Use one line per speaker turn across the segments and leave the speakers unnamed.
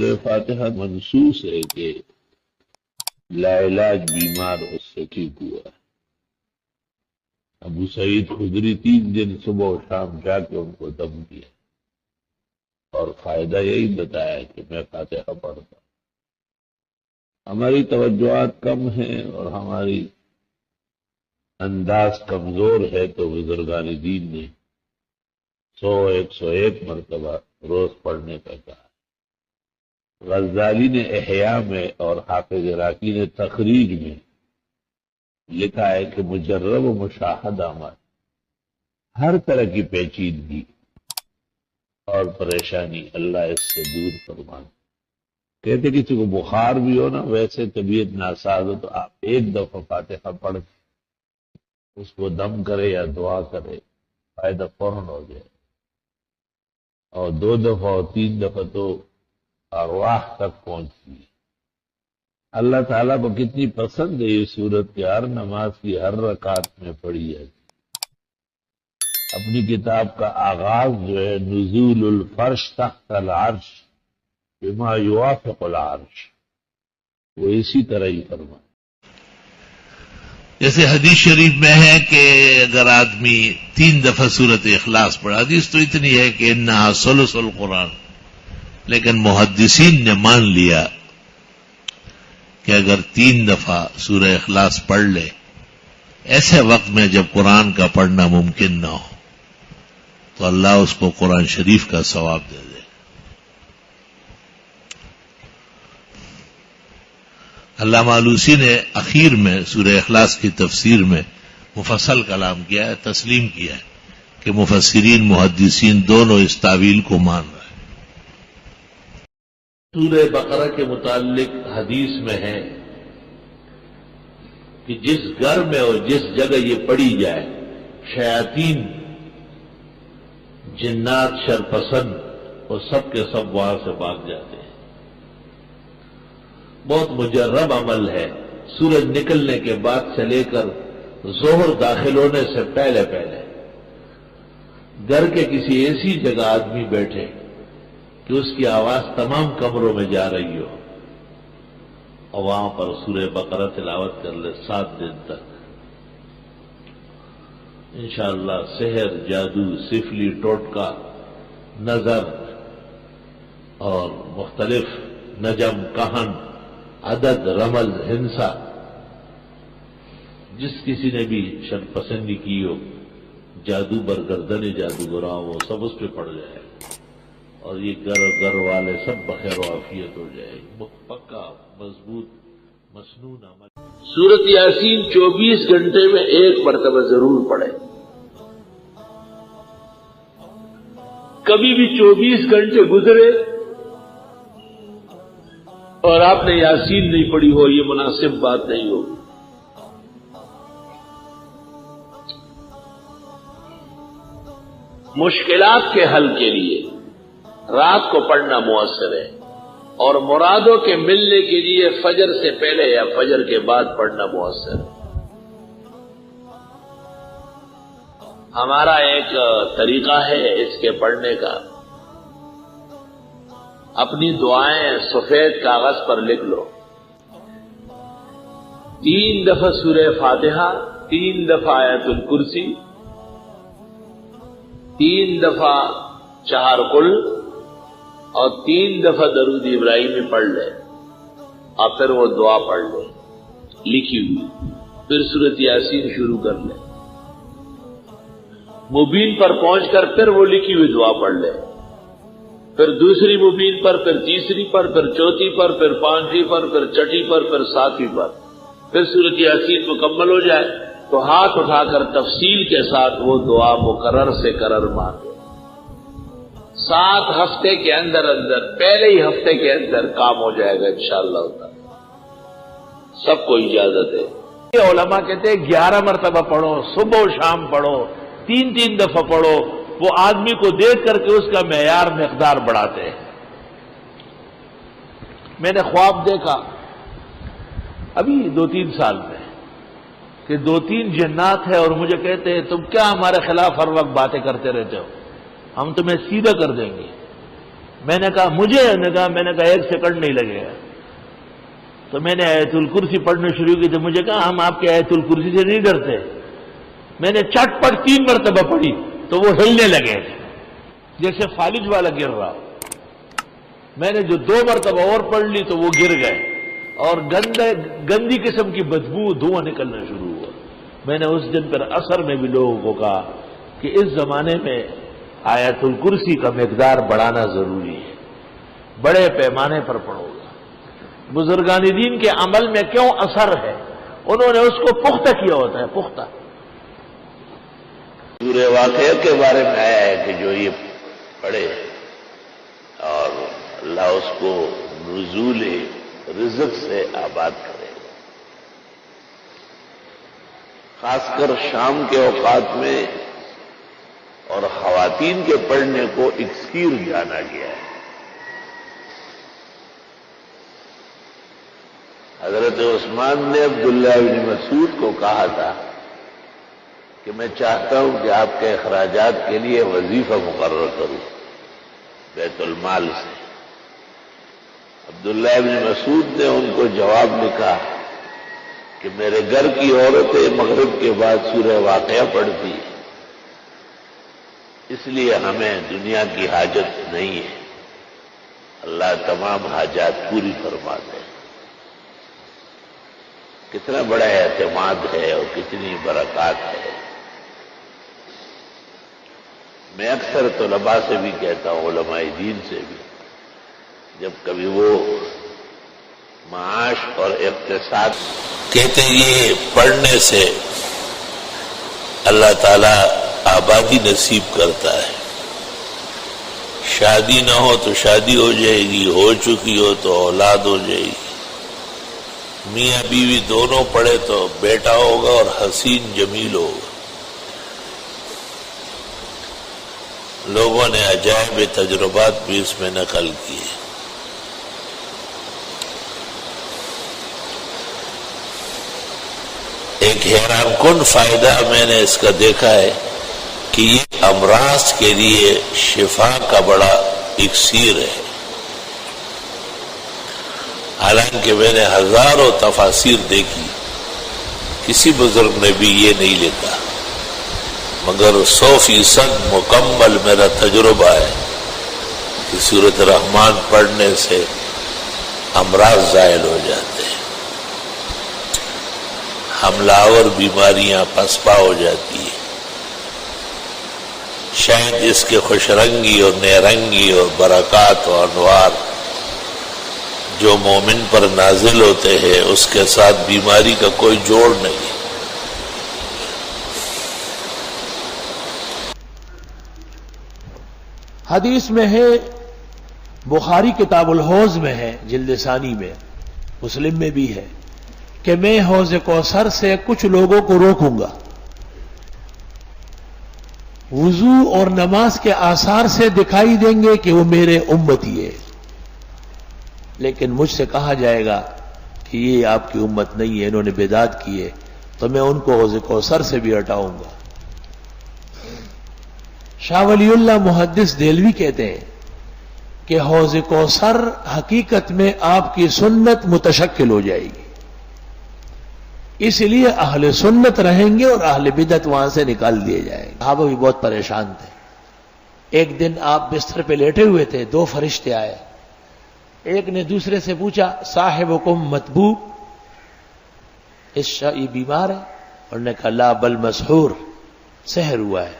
سورہ فاتحہ منصوص ہے کہ لا علاج بیمار اس سے ٹھیک ہوا ہے۔ ابو سعید خدری 3 دن صبح و شام جا کے ان کو دم کیا اور فائدہ یہی بتایا کہ میں فاتحہ پڑھتا ہوں۔ ہماری توجہات کم ہیں اور ہماری انداز کمزور ہے تو بزرگان دین نے 101 مرتبہ روز پڑھنے کا کہا۔ غزالی نے احیاء میں اور حافظ عراقی نے تخریج میں لکھا ہے کہ مجرب و مشاہدہ میں ہر طرح کی پیچیدگی اور پریشانی اللہ اس سے دور فرمائے۔ کہتے کسی کو بخار بھی ہو نا، ویسے طبیعت ناساز ہو تو آپ ایک دفعہ فاتحہ پڑھ اس کو دم کرے یا دعا کرے، فائدہ فوراً ہو جائے، اور 2 دفعہ اور 3 دفعہ تو ارواح تک پہنچتی ہے۔ اللہ تعالیٰ کو کتنی پسند ہے یہ صورت کہ ہر نماز کی ہر رکعت میں پڑھی جاتی۔ اپنی کتاب کا آغاز جو ہے نزول الفرش تحت العرش بما یوافق العرش، وہ اسی طرح ہی فرمائے۔
جیسے حدیث شریف میں ہے کہ اگر آدمی 3 دفعہ سورت اخلاص پڑھا، حدیث تو اتنی ہے کہ انہا ثلث القرآن، لیکن محدثین نے مان لیا کہ اگر 3 دفعہ سورہ اخلاص پڑھ لے ایسے وقت میں جب قرآن کا پڑھنا ممکن نہ ہو تو اللہ اس کو قرآن شریف کا ثواب دے دے۔ علامہ آلوسی نے اخیر میں سورہ اخلاص کی تفسیر میں مفصل کلام کیا ہے، تسلیم کیا ہے کہ مفسرین محدثین دونوں اس تعویل کو مان رہے ہیں۔
سورہ بقرہ کے متعلق حدیث میں ہے کہ جس گھر میں اور جس جگہ یہ پڑھی جائے شیاطین، جنات، شرپسند اور سب کے سب وہاں سے بھاگ جاتے ہیں۔ بہت مجرب عمل ہے۔ سورج نکلنے کے بعد سے لے کر ظہر داخل ہونے سے پہلے گھر کے کسی ایسی جگہ آدمی بیٹھے کہ اس کی آواز تمام کمروں میں جا رہی ہو اور وہاں پر سورہ بقرہ تلاوت کر لے 7 دن تک، انشاءاللہ سحر، جادو، سفلی، ٹوٹکا، نظر اور مختلف نجم، کہن، عدد، رمل، ہنسا، جس کسی نے بھی شرپسندی کی ہو، جادو برگردن جادوگراں وہ سب اس پہ پڑ جائے اور یہ گھر والے سب بخیر و عافیت ہو جائے۔ پکا مضبوط مسنون عمل۔ سورۃ یاسین 24 گھنٹے میں 1 مرتبہ ضرور پڑھے۔ کبھی بھی 24 گھنٹے گزرے اور آپ نے یاسین نہیں پڑھی ہو، یہ مناسب بات نہیں ہوگی۔ مشکلات کے حل کے لیے رات کو پڑھنا مؤثر ہے اور مرادوں کے ملنے کے لیے فجر سے پہلے یا فجر کے بعد پڑھنا مؤثر ہے۔ ہمارا ایک طریقہ ہے اس کے پڑھنے کا، اپنی دعائیں سفید کاغذ پر لکھ لو، 3 دفعہ سورہ فاتحہ، 3 دفعہ آیت الکرسی، 3 دفعہ 4 قل اور 3 دفعہ درود ابراہیمی پڑھ لے اور پھر وہ دعا پڑھ لے لکھی ہوئی، پھر سورۃ یاسین شروع کر لے، مبین پر پہنچ کر پھر وہ لکھی ہوئی دعا پڑھ لے، پھر دوسری مبین پر، پھر تیسری پر، پھر چوتھی پر، پھر 5ویں پر، پھر 6ٹھی پر، پھر 7ویں پر، پھر سورۃ یاسین مکمل ہو جائے تو ہاتھ اٹھا کر تفصیل کے ساتھ وہ دعا مقرر سے قرر مانگے۔ 7 ہفتے کے اندر پہلے ہی ہفتے کے اندر کام ہو جائے گا انشاءاللہ تعالی۔ سب کو اجازت ہے۔ علماء کہتے ہیں 11 مرتبہ پڑھو، صبح و شام پڑھو، 3 دفعہ پڑھو، وہ آدمی کو دیکھ کر کے اس کا معیار مقدار بڑھاتے ہیں۔ میں نے خواب دیکھا ابھی 2-3 سال میں کہ 2-3 جنات ہیں اور مجھے کہتے ہیں تم کیا ہمارے خلاف ہر وقت باتیں کرتے رہتے ہو، ہم تمہیں سیدھا کر دیں گے۔ میں نے کہا مجھے، میں نے کہا 1 سیکنڈ نہیں لگے گا. تو میں نے آیت الکرسی پڑھنا شروع کی تو مجھے کہا ہم آپ کے آیت الکرسی سے نہیں ڈرتے. میں نے چٹ پٹ 3 مرتبہ پڑھی تو وہ ہلنے لگے جیسے فالج والا گر رہا. میں نے جو 2 مرتبہ اور پڑھ لی تو وہ گر گئے اور گندی قسم کی بدبو دھواں نکلنا شروع ہوا. میں نے اس دن پر اثر میں بھی لوگوں کو کہا کہ اس زمانے میں آیت الکرسی کا مقدار بڑھانا ضروری ہے، بڑے پیمانے پر پڑھو گا. بزرگان دین کے عمل میں کیوں اثر ہے؟ انہوں نے اس کو پختہ کیا ہوتا ہے، پختہ. سورہ واقعہ کے بارے میں آیا ہے کہ جو یہ پڑھے اور اللہ اس کو نزول رزق سے آباد کرے. خاص کر شام کے اوقات میں اور خواتین کے پڑھنے کو اکسیر جانا گیا ہے. حضرت عثمان نے عبداللہ بن مسعود کو کہا تھا کہ میں چاہتا ہوں کہ آپ کے اخراجات کے لیے وظیفہ مقرر کروں بیت المال سے. عبداللہ بن مسعود نے ان کو جواب لکھا کہ میرے گھر کی عورتیں مغرب کے بعد سورہ واقعہ پڑھتی ہیں، اس لیے ہمیں دنیا کی حاجت نہیں ہے، اللہ تمام حاجات پوری فرما دے. کتنا بڑا اعتماد ہے اور کتنی برکات ہے. میں اکثر طلباء سے بھی کہتا ہوں، علماء دین سے بھی، جب کبھی وہ معاش اور اقتصاد کہتے ہیں یہ پڑھنے سے اللہ تعالی آبادی نصیب کرتا ہے. شادی نہ ہو تو شادی ہو جائے گی، ہو چکی ہو تو اولاد ہو جائے گی. میاں بیوی دونوں پڑھے تو بیٹا ہوگا اور حسین جمیل ہوگا. لوگوں نے عجائب تجربات بھی اس میں نقل کیے. ایک حیران کن فائدہ میں نے اس کا دیکھا ہے کہ یہ امراض کے لیے شفا کا بڑا اکسیر ہے. حالانکہ میں نے ہزاروں تفاسیر دیکھی، کسی بزرگ نے بھی یہ نہیں لکھا، مگر 100% مکمل میرا تجربہ ہے کہ سورۃ رحمان پڑھنے سے امراض زائل ہو جاتے ہیں، حملہ آور بیماریاں پسپا ہو جاتی ہیں. شاید اس کے خوش رنگی اور نیرنگی اور برکات و انوار جو مومن پر نازل ہوتے ہیں اس کے ساتھ بیماری کا کوئی جوڑ نہیں.
حدیث میں ہے، بخاری کتاب الحوض میں ہے، جلد ثانی میں، مسلم میں بھی ہے کہ میں حوض کوثر سے کچھ لوگوں کو روکوں گا. وضو اور نماز کے آثار سے دکھائی دیں گے کہ وہ میرے امتی ہے، لیکن مجھ سے کہا جائے گا کہ یہ آپ کی امت نہیں ہے، انہوں نے بدعت کی ہے، تو میں ان کو حوض کوثر سے بھی ہٹاؤں گا. شاہ ولی اللہ محدث دہلوی کہتے ہیں کہ حوض کوثر حقیقت میں آپ کی سنت متشکل ہو جائے گی، اس لیے اہل سنت رہیں گے اور اہل بدعت وہاں سے نکال دیے جائیں گے. صحابہ بھی بہت پریشان تھے. ایک دن آپ بستر پہ لیٹے ہوئے تھے، 2 فرشتے آئے. ایک نے دوسرے سے پوچھا صاحبکم مطبوب، یہ بیمار ہے؟ انہوں نے کہا لا بل مسحور، سحر ہوا ہے.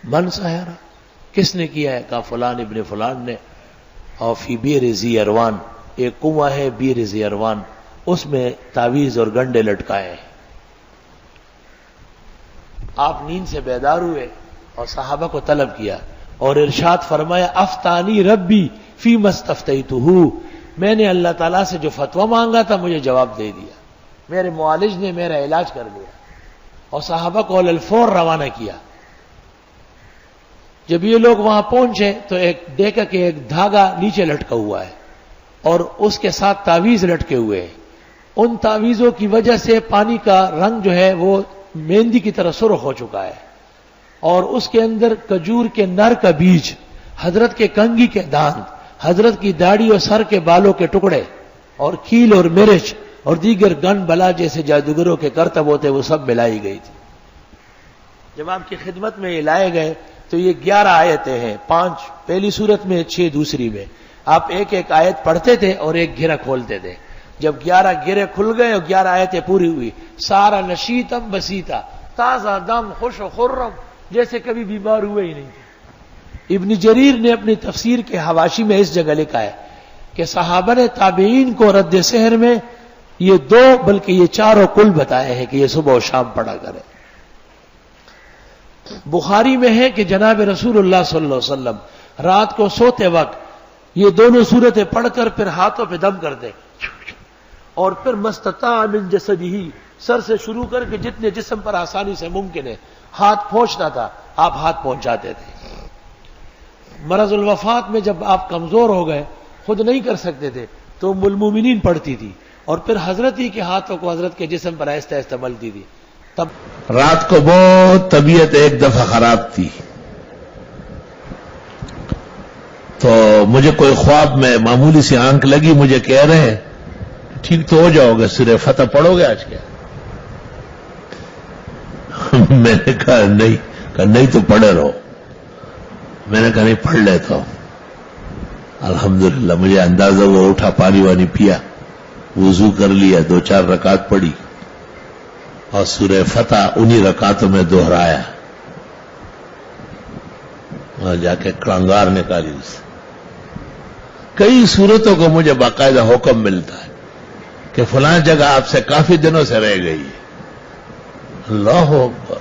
من سحرا، کس نے کیا ہے؟ کہا فلان ابن فلان نے. اور فی بیر ذی اروان، ایک کنواں ہے بیر ذی اروان، اس میں تعویذ اور گنڈے لٹکائے ہیں. آپ نیند سے بیدار ہوئے اور صحابہ کو طلب کیا اور ارشاد فرمایا افتانی ربی فی مستفتیتہ، میں نے اللہ تعالیٰ سے جو فتویٰ مانگا تھا مجھے جواب دے دیا، میرے معالج نے میرا علاج کر دیا. اور صحابہ کو علی الفور روانہ کیا. جب یہ لوگ وہاں پہنچے تو ایک دیکھا کہ ایک دھاگا نیچے لٹکا ہوا ہے اور اس کے ساتھ تعویذ لٹکے ہوئے ہیں. ان تعویذوں کی وجہ سے پانی کا رنگ جو ہے وہ مہندی کی طرح سرخ ہو چکا ہے، اور اس کے اندر کھجور کے نر کا بیج، حضرت کے کنگھی کے دانت، حضرت کی داڑھی اور سر کے بالوں کے ٹکڑے اور کیل اور مرچ اور دیگر گن بلا جیسے جادوگروں کے کرتب ہوتے وہ سب ملائی گئی تھی. جب آپ کی خدمت میں یہ لائے گئے تو یہ 11 آیتیں ہیں، 5 پہلی صورت میں 6 دوسری میں. آپ ایک ایک آیت پڑھتے تھے اور ایک گھیرا کھولتے تھے. جب 11 گھیرے کھل گئے اور 11 آیتیں پوری ہوئی، سارا نشیتم بسیتا، تازہ دم، خوش و خرم، جیسے کبھی بیمار ہوئے ہی نہیں. ابن جریر نے اپنی تفسیر کے حواشی میں اس جگہ لکھا ہے کہ صحابہ نے تابعین کو رد سحر میں یہ 2 بلکہ یہ 4 کل بتائے ہیں کہ یہ صبح و شام پڑھا کرے. بخاری میں ہے کہ جناب رسول اللہ صلی اللہ علیہ وسلم رات کو سوتے وقت یہ دونوں صورتیں پڑھ کر پھر ہاتھوں پہ دم کرتے اور پھر مستطاع من جسدہ، سر سے شروع کر کے جتنے جسم پر آسانی سے ممکن ہے ہاتھ پہنچنا تھا آپ ہاتھ پہنچاتے تھے. مرض الوفات میں جب آپ کمزور ہو گئے خود نہیں کر سکتے تھے تو ام المومنین پڑھتی تھی اور پھر حضرت ہی کے ہاتھوں کو حضرت کے جسم پر آہستہ آہستہ ملتی تھی. تب
رات کو بہت طبیعت ایک دفعہ خراب تھی تو مجھے کوئی خواب میں معمولی سی آنکھ لگی، مجھے کہہ رہے ہیں ٹھیک تو ہو جاؤ گے، سورہ فتح پڑھو گے آج کیا؟ میں نے کہا نہیں تو پڑھے رہو. میں نے کہا نہیں پڑھ لیتا ہوں. الحمدللہ مجھے اندازہ ہوا، اٹھا پانی وانی پیا، وضو کر لیا، 2-4 رکعت پڑھی اور سورہ فتح انہی رکعتوں میں دوہرایا اور جا کے کڑنگار نکالی. اس سے کئی صورتوں کو مجھے باقاعدہ حکم ملتا ہے کہ فلاں جگہ آپ سے کافی دنوں سے رہ گئی ہے. اللہ اکبر.